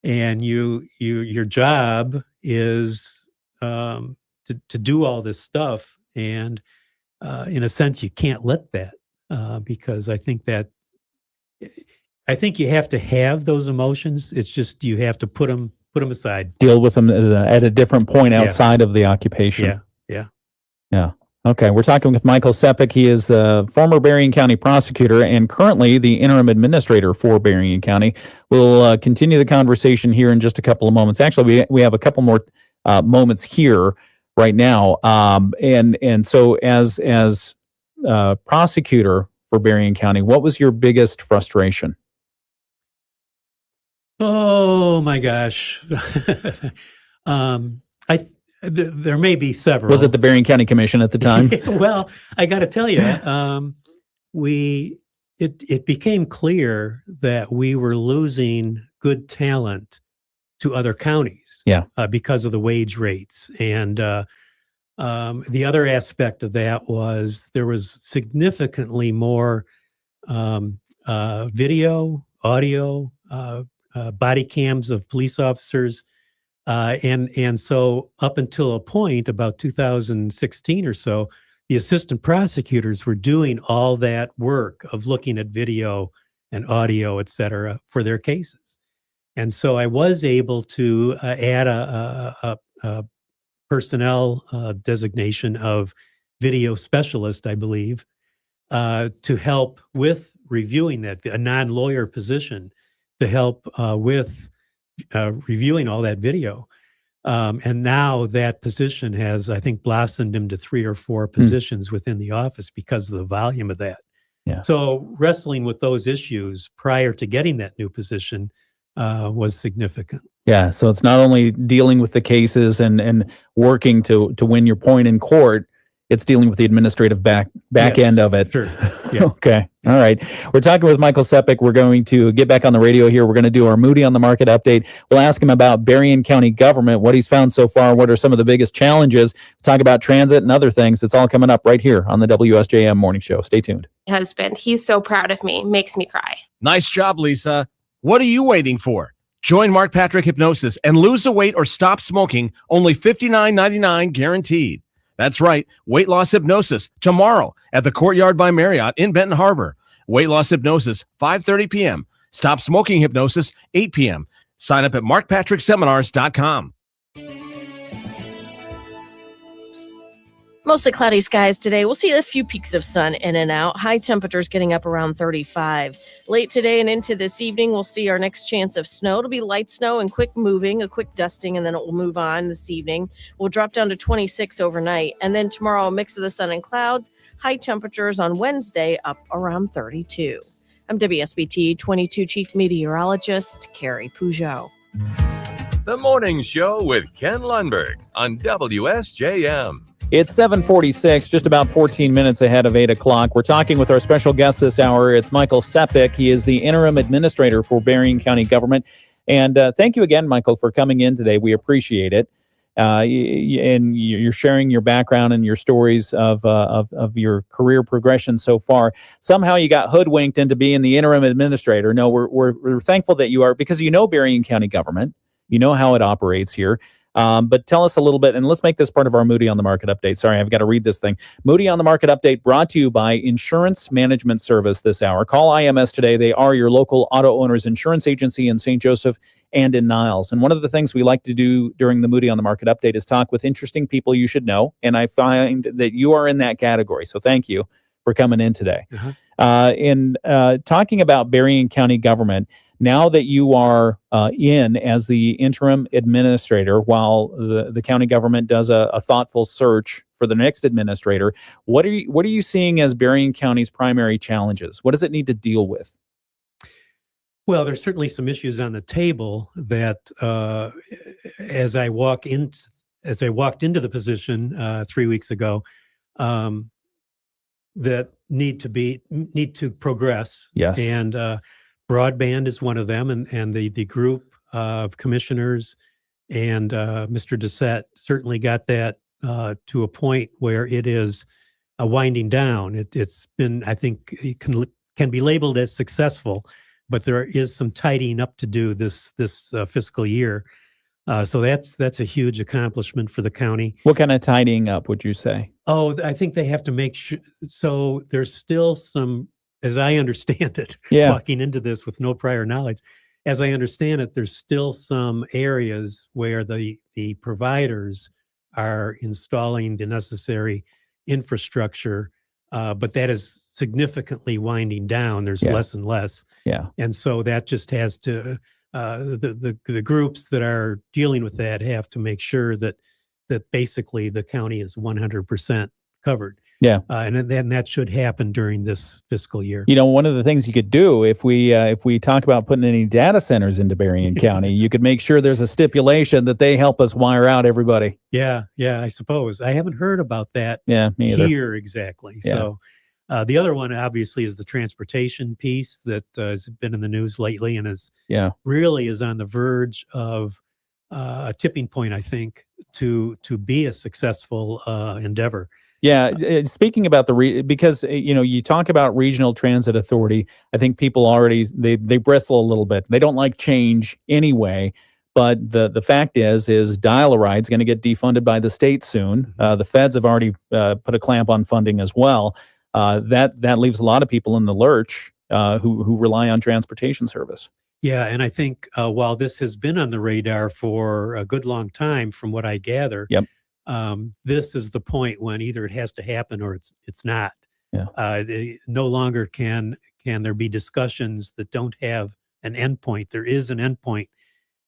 and your job is to do all this stuff, and in a sense, you can't let that because I think you have to have those emotions. It's just you have to put them aside. Deal with them at a different point outside of the occupation. Yeah. Okay, we're talking with Michael Sepic. He is the former Berrien County prosecutor and currently the interim administrator for Berrien County. We'll continue the conversation here in just a couple of moments. Actually, we have a couple more moments here right now. And so as prosecutor for Berrien County, what was your biggest frustration? Oh my gosh. There may be several. Was it the Berrien County Commission at the time? Well, I got to tell you, it became clear that we were losing good talent to other counties. Yeah. Because of the wage rates, and The other aspect of that was there was significantly more video, audio, body cams of police officers. And so up until a point about 2016 or so, the assistant prosecutors were doing all that work of looking at video and audio, et cetera, for their cases. And so I was able to add a personnel designation of video specialist, I believe, to help with reviewing that, a non-lawyer position to help with reviewing all that video. And now that position has, I think, blossomed into 3 or 4 positions within the office because of the volume of that. Yeah. So wrestling with those issues prior to getting that new position was significant. Yeah. So it's not only dealing with the cases and working to win your point in court, it's dealing with the administrative back Yes, end of it. Sure. Yeah. Okay. All right. We're talking with Michael Sepic. We're going to get back on the radio here. We're going to do our Moody on the Market update. We'll ask him about Berrien County government, what he's found so far, what are some of the biggest challenges. We'll talk about transit and other things. It's all coming up right here on the WSJM Morning Show. Stay tuned. Husband, he's so proud of me, makes me cry. Nice job, Lisa. What are you waiting for? Join Mark Patrick Hypnosis and lose the weight or stop smoking, only $59.99 guaranteed. That's right, weight loss hypnosis tomorrow at the Courtyard by Marriott in Benton Harbor. Weight loss hypnosis, 5:30 p.m. Stop smoking hypnosis, 8 p.m. Sign up at markpatrickseminars.com. Mostly cloudy skies today. We'll see a few peaks of sun in and out. High temperatures getting up around 35. Late today and into this evening, we'll see our next chance of snow. It'll be light snow and quick moving, a quick dusting, and then it will move on this evening. We'll drop down to 26 overnight. And then tomorrow, a mix of the sun and clouds. High temperatures on Wednesday up around 32. I'm WSBT 22 Chief Meteorologist Carrie Peugeot. The Morning Show with Ken Lundberg on WSJM. It's 7:46, just about 14 minutes ahead of 8 o'clock. We're talking with our special guest this hour. It's Michael Sepic. He is the interim administrator for Berrien County government. And thank you again, Michael, for coming in today. We appreciate it. And you're sharing your background and your stories of your career progression so far. Somehow you got hoodwinked into being the interim administrator. No, we're thankful that you are, because you know Berrien County government. You know how it operates here. But tell us a little bit, and let's make this part of our Moody on the Market update. Sorry, I've got to read this thing. Moody on the Market update brought to you by Insurance Management Service this hour. Call IMS today. They are your local auto owners insurance agency in St. Joseph and in Niles. And one of the things we like to do during the Moody on the Market update is talk with interesting people you should know. And I find that you are in that category. So thank you for coming in today. In talking about Berrien County government, now that you are in as the interim administrator while the county government does a thoughtful search for the next administrator, what are you seeing as Berrien County's primary challenges? What does it need to deal with? Well, there's certainly some issues on the table that as I walked into the position 3 weeks ago, that need to progress. Yes. And broadband is one of them, and the group of commissioners and Mr. Doucette certainly got that to a point where it is winding down. It's been, I think, it can be labeled as successful, but there is some tidying up to do this fiscal year. So that's a huge accomplishment for the county. What kind of tidying up would you say? Oh, I think they have to make sure. So there's still some, as I understand it, walking into this with no prior knowledge, as I understand it, there's still some areas where the providers are installing the necessary infrastructure, but that is significantly winding down. There's less and less. Yeah. And so that just has to, the groups that are dealing with that have to make sure that basically the county is 100% covered. Yeah. And then that should happen during this fiscal year. You know, one of the things you could do if we talk about putting any data centers into Berrien County, you could make sure there's a stipulation that they help us wire out everybody. Yeah, I suppose. I haven't heard about that me either. here exactly. Yeah. So the other one obviously is the transportation piece that has been in the news lately and really is on the verge of a tipping point, I think, to be a successful endeavor. Yeah, speaking about because you talk about regional transit authority, I think people already they bristle a little bit. They don't like change anyway. But the fact is Dial-A-Ride's going to get defunded by the state soon. The feds have already put a clamp on funding as well. That leaves a lot of people in the lurch who rely on transportation service. Yeah, and I think while this has been on the radar for a good long time, from what I gather, yep. This is the point when either it has to happen or it's not. Yeah. No longer can there be discussions that don't have an endpoint. There is an endpoint.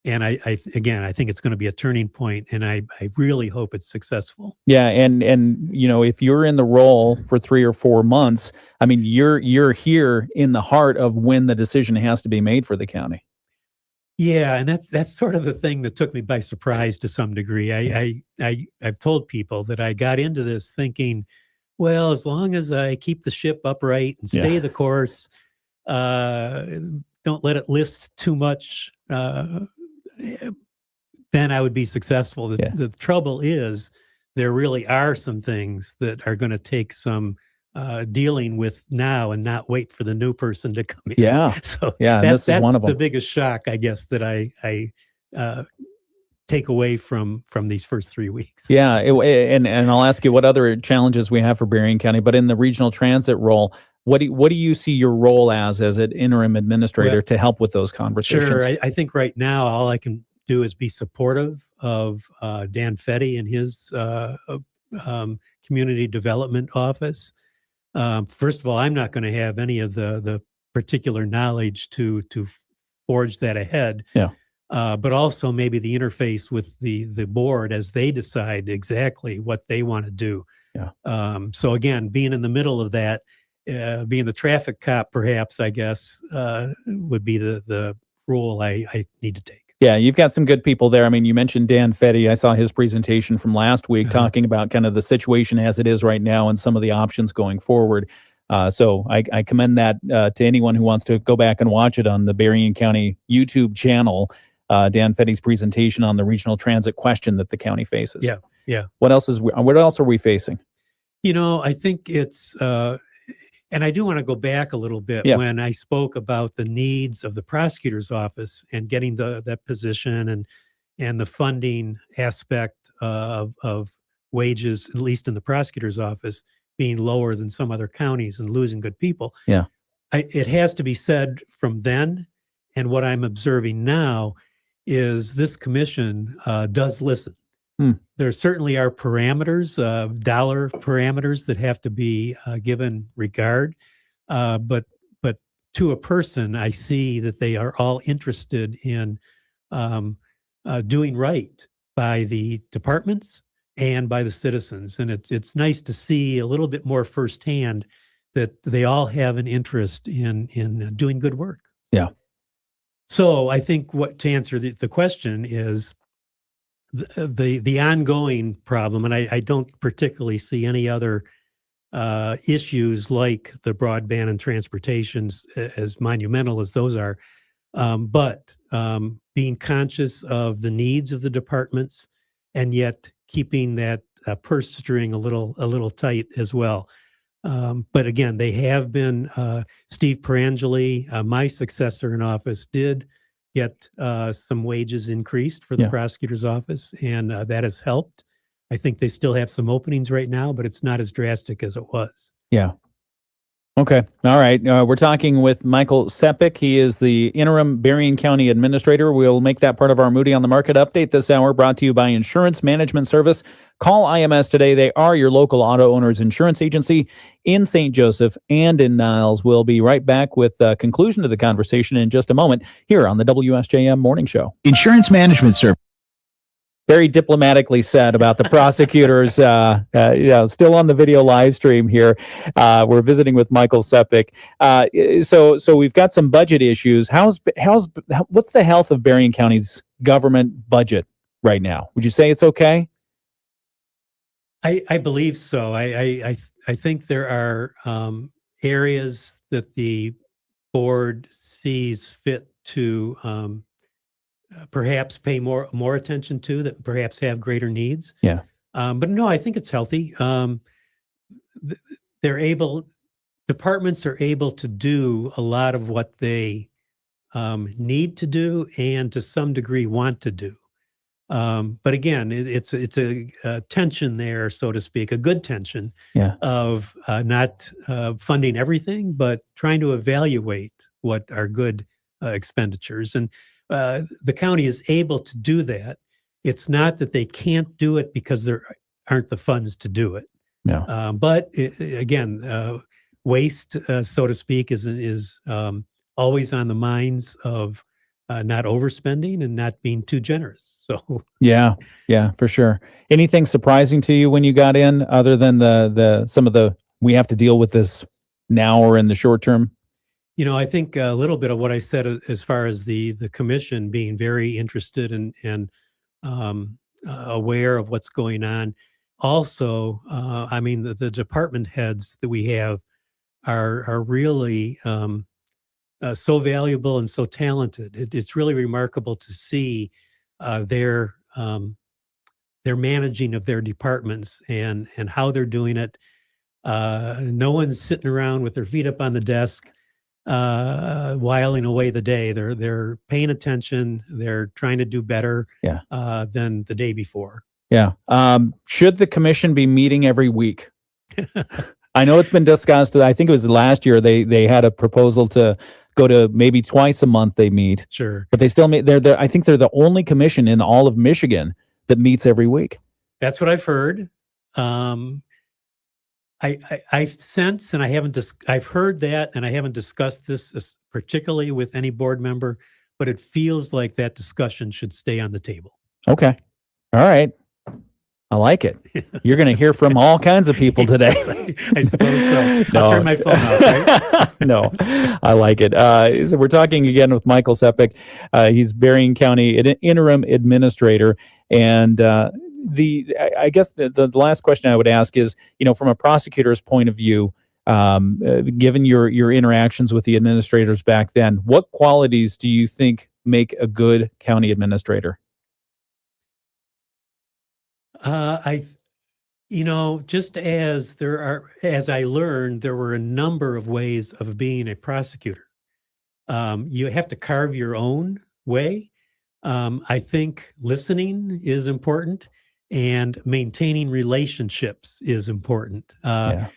And I think it's going to be a turning point, and I really hope it's successful. Yeah, and if you're in the role for 3 or 4 months, I mean, you're here in the heart of when the decision has to be made for the county. Yeah, and that's sort of the thing that took me by surprise to some degree. I've told people that I got into this thinking, well, as long as I keep the ship upright and stay the course, don't let it list too much. Then I would be successful. The trouble is there really are some things that are going to take some dealing with now and not wait for the new person to come in. Yeah. So this is one of them. The biggest shock, I guess, that I take away from these first 3 weeks. Yeah. And I'll ask you what other challenges we have for Berrien County, but in the regional transit role, what do you see your role as an interim administrator to help with those conversations? Sure. I think right now all I can do is be supportive of Dan Fetty and his community development office. First of all, I'm not going to have any of the particular knowledge to forge that ahead. Yeah. But also maybe the interface with the board as they decide exactly what they want to do. Yeah. So again, being in the middle of that, being the traffic cop, perhaps, I guess, would be the role I need to take. Yeah, you've got some good people there. I mean, you mentioned Dan Fetty. I saw his presentation from last week talking about kind of the situation as it is right now and some of the options going forward. So I commend that to anyone who wants to go back and watch it on the Berrien County YouTube channel, Dan Fetty's presentation on the regional transit question that the county faces. Yeah. What else are we facing? I think it's... and I do want to go back a little bit when I spoke about the needs of the prosecutor's office and getting that position and the funding aspect of wages, at least in the prosecutor's office, being lower than some other counties and losing good people. Yeah, it has to be said from then, and what I'm observing now is this commission does listen. There certainly are parameters, dollar parameters that have to be given regard, but to a person, I see that they are all interested in doing right by the departments and by the citizens, and it's nice to see a little bit more firsthand that they all have an interest in doing good work. Yeah. So I think to answer the question is, the ongoing problem, and I don't particularly see any other issues like the broadband and transportations as monumental as those are, but being conscious of the needs of the departments and yet keeping that purse string a little tight as well. But again, they have been, Steve Perangeli, my successor in office, did get some wages increased for the prosecutor's office, and that has helped. I think they still have some openings right now, but it's not as drastic as it was. Yeah. Okay. All right. We're talking with Michael Sepic. He is the interim Berrien County administrator. We'll make that part of our Moody on the Market update this hour, brought to you by Insurance Management Service. Call IMS today. They are your local auto owners insurance agency in St. Joseph and in Niles. We'll be right back with the conclusion to the conversation in just a moment here on the WSJM Morning Show. Insurance Management Service. Very diplomatically said about the prosecutors, still on the video live stream here. We're visiting with Michael Sepic. So we've got some budget issues. What's the health of Berrien County's government budget right now? Would you say it's okay? I believe so. I think there are areas that the board sees fit to perhaps pay more attention to, that perhaps have greater needs. Yeah. But no, I think it's healthy. Departments are able to do a lot of what they need to do and to some degree want to do. But again, it's a tension there, so to speak, a good tension of not funding everything, but trying to evaluate what are good expenditures. And the county is able to do that. It's not that they can't do it because there aren't the funds to do it. No. But again, waste, so to speak, is always on the minds of not overspending and not being too generous. So yeah, for sure. Anything surprising to you when you got in, other than some of the we have to deal with this now or in the short term? I think a little bit of what I said as far as the commission being very interested and aware of what's going on. Also, I mean, the department heads that we have are really so valuable and so talented. It's really remarkable to see their managing of their departments and how they're doing it. No one's sitting around with their feet up on the desk, whiling away the day. They're paying attention. They're trying to do better than the day before. Yeah. Should the commission be meeting every week? I know it's been discussed. I think it was last year they had a proposal to go to maybe twice a month they meet. Sure. But they still meet. I think they're the only commission in all of Michigan that meets every week. That's what I've heard. I've sensed, and I've heard that, and I haven't discussed this particularly with any board member, but it feels like that discussion should stay on the table. Okay. All right. I like it. You're going to hear from all kinds of people today. I suppose so. I'll turn my phone off, right? No, I like it. So we're talking again with Michael Sepic. He's Berrien County interim administrator. And I guess the last question I would ask is, from a prosecutor's point of view, given your interactions with the administrators back then, what qualities do you think make a good county administrator? Just as I learned, there were a number of ways of being a prosecutor. You have to carve your own way. I think listening is important, and maintaining relationships is important. The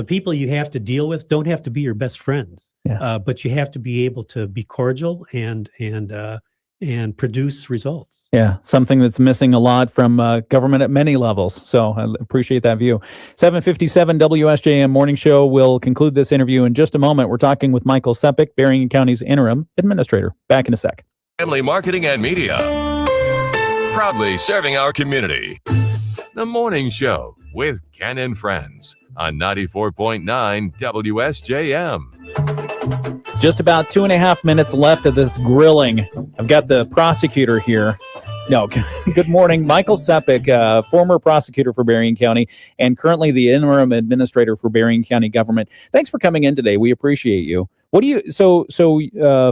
people you have to deal with don't have to be your best friends, but you have to be able to be cordial and produce results. Yeah, something that's missing a lot from government at many levels. So I appreciate that view. 7:57 WSJM Morning Show will conclude this interview in just a moment. We're talking with Michael Sepic, Berrien County's interim administrator. Back in a sec. Family Marketing and Media. Proudly serving our community. The Morning Show with Ken and Friends on 94.9 WSJM. Just about 2.5 minutes left of this grilling. I've got the prosecutor here. No, good morning. Michael Sepic, former prosecutor for Berrien County and currently the interim administrator for Berrien County government. Thanks for coming in today. We appreciate you. So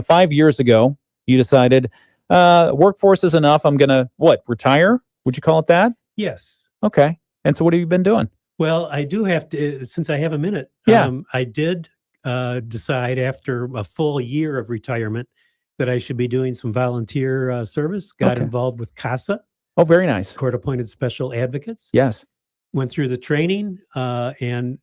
5 years ago, you decided workforce is enough. I'm going to, retire? Would you call it that? Yes. Okay. And so what have you been doing? Well, I do have to, since I have a minute, I did decide after a full year of retirement that I should be doing some volunteer service. Got involved with CASA. Oh, very nice. Court-appointed special advocates. Yes. Went through the training and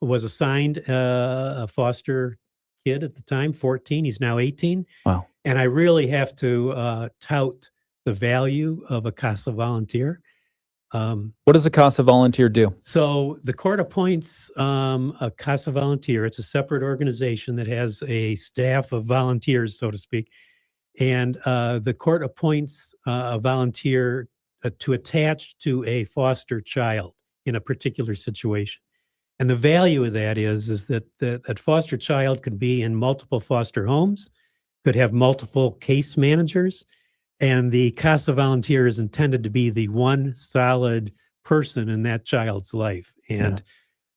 was assigned a foster kid at the time, 14. He's now 18. Wow. And I really have to tout the value of a CASA volunteer. What does a CASA volunteer do? So the court appoints a CASA volunteer. It's a separate organization that has a staff of volunteers, so to speak. And the court appoints a volunteer to attach to a foster child in a particular situation. And the value of that is that that foster child could be in multiple foster homes, could have multiple case managers, and the CASA volunteer is intended to be the one solid person in that child's life. And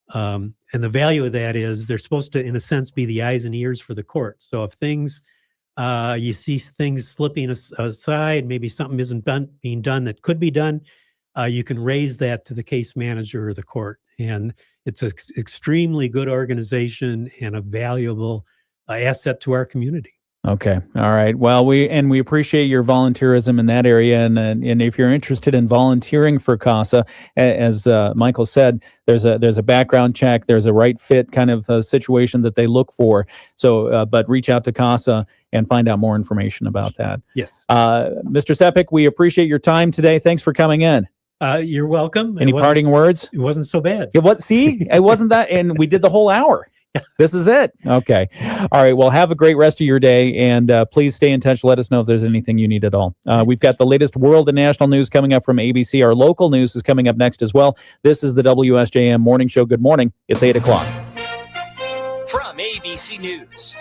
the value of that is they're supposed to, in a sense, be the eyes and ears for the court. So if things you see things slipping aside, maybe something isn't being done that could be done, you can raise that to the case manager or the court. And it's an extremely good organization and a valuable asset to our community. Okay. All right. Well, we appreciate your volunteerism in that area. And if you're interested in volunteering for CASA, as Michael said, there's a background check, there's a right fit kind of situation that they look for. So, but reach out to CASA and find out more information about that. Yes. Mr. Sepic, we appreciate your time today. Thanks for coming in. You're welcome. Any parting words? It wasn't so bad. See, it wasn't that, and we did the whole hour. This is it. Okay. All right. Well, have a great rest of your day, and please stay in touch. Let us know if there's anything you need at all. We've got the latest world and national news coming up from ABC. Our local news is coming up next as well. This is the WSJM Morning Show. Good morning. It's 8 o'clock. From ABC News.